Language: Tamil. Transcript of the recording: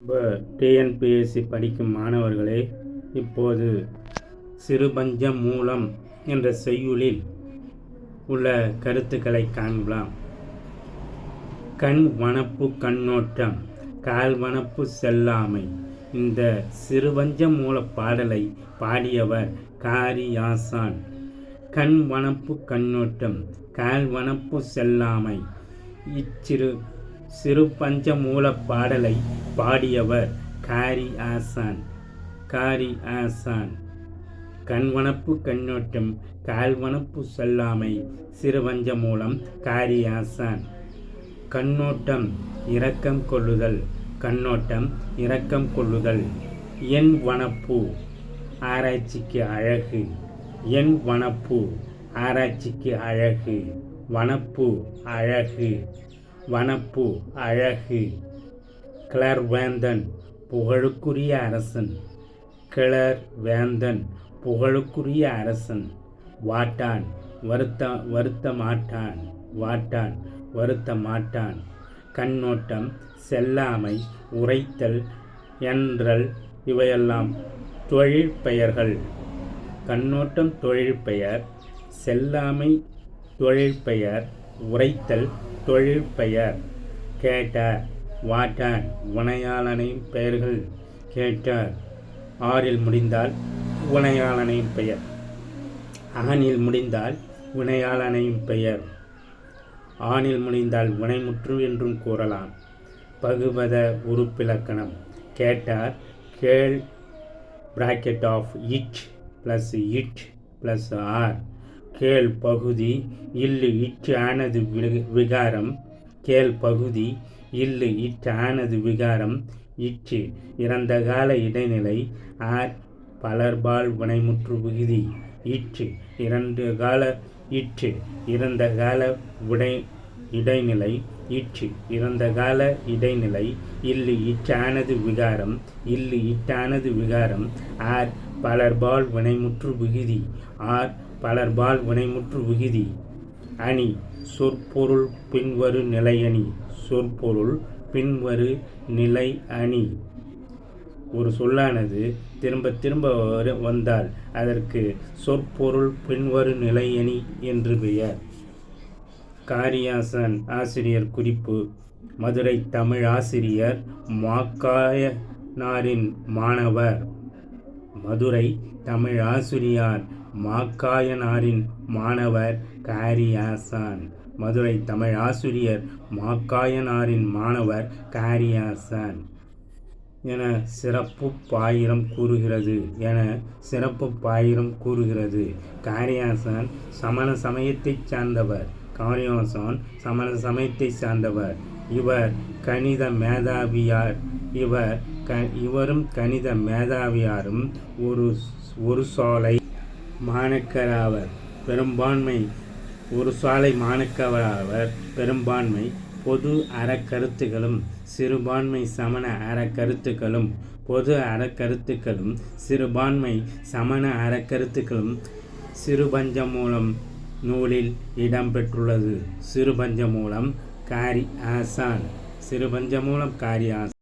டிஎன்பிஎஸ்சி படிக்கும் மாணவர்களே, இப்போது சிறுபஞ்ச மூலம் என்ற செய்யுளில் உள்ள கருத்துக்களை காணலாம். கண் வனப்பு கண்ணோட்டம், கால் வனப்பு செல்லாமை. இந்த சிறுபஞ்ச மூல பாடலை பாடியவர் காரியாசான். கண் வனப்பு கண்ணோட்டம், கால் வனப்பு செல்லாமை. சிறுபஞ்ச மூல பாடலை பாடியவர் காரியாசான். கண்வனப்பு கண்ணோட்டம், கால்வனப்பு செல்லாமை. சிறுபஞ்ச மூலம் காரியாசான். கண்ணோட்டம் இரக்கம் கொள்ளுதல், கண்ணோட்டம் இரக்கம் கொள்ளுதல். என் வனப்பு ஆராய்ச்சிக்கு அழகு, என் வனப்பு ஆராய்ச்சிக்கு அழகு. வனப்பு அழகு, வனப்பு அழகு. கிளர்வேந்தன் புகழுக்குரிய அரசன், கிளர்வேந்தன் புகழுக்குரிய அரசன். வாட்டான் வருத்த மாட்டான், வாட்டான் வருத்த மாட்டான். கண்ணோட்டம் செல்லாமை, உரைத்தல், என்றல் இவையெல்லாம் தொழிற்பெயர்கள். கண்ணோட்டம் தொழிற்பெயர், செல்லாமை தொழிற்பெயர், உரைத்தல் தொழிற்பெயர். கேட்டார், வாட்டான் வினையாளனையும் பெயர்கள். கேட்டார் ஆறில் முடிந்தால் வினையாளனையும் பெயர், ஆணில் முடிந்தால் வினையாளனையும் பெயர், ஆணில் முடிந்தால் வினைமுற்று என்றும் கூறலாம். பகுபத உறுப்பிலக்கணம். கேட்டார் கேள் பிராக்கெட் ஆஃப் இட் ப்ளஸ் இட் ப்ளஸ் ஆர். கேள் பகுதி, இல்லு இட் ஆனது விகாரம். கேள் பகுதி, இல்லு இட் ஆனது விகாரம். இற்று இறந்த கால இடைநிலை. ஆர் பலர்பால் வினைமுற்று விகுதி. இற்று இறந்த கால, இற்று இறந்த கால இடைநிலை. இற்று இறந்த கால இடைநிலை. இல்லு இட்டானது விகாரம், இல்லு இட்டானது விகாரம். ஆர் பலர்பால் வினைமுற்று விகுதி. ஆர் பலர்பால் வினைமுற்று விகுதி. அணி சொற்பொருள் பின்வரு நிலையணி. சொற்பொருள் பின்வரு நிலை அணி. ஒரு சொல்லானது திரும்ப திரும்ப வந்தால் அதற்கு சொற்பொருள் பின்வரு நிலையணி என்று பெயர். காரியாசான் ஆசிரியர் குறிப்பு: மதுரை தமிழ் ஆசிரியர் மாக்காயனாரின் மாணவர். மதுரை தமிழ் ஆசிரியர் மாக்காயனாரின் மாணவர் காரியாசான். மதுரை தமிழ் ஆசிரியர் மாக்காயனாரின் மாணவர் காரியாசான் என சிறப்பு பாயிரம் கூறுகிறது. காரியாசான் சமண சமயத்தைச் சார்ந்தவர். காரியாசான் சமண சமயத்தை சார்ந்தவர். இவர் கணித மேதாவியார். இவரும் கணித மேதாவியாரும் ஒரு சாலை மாணக்கராவர். பெரும்பான்மை ஒரு சாலை மாணக்கராவர். பெரும்பான்மை பொது அறக்கருத்துகளும் சிறுபான்மை சமண அறக்கருத்துக்களும். பொது அறக்கருத்துக்களும் சிறுபான்மை சமண அறக்கருத்துக்களும் சிறுபஞ்சமூலம் நூலில் இடம்பெற்றுள்ளது. சிறுபஞ்சமூலம் காரியாசான். சிறுபஞ்சமூலம் காரியாசான்.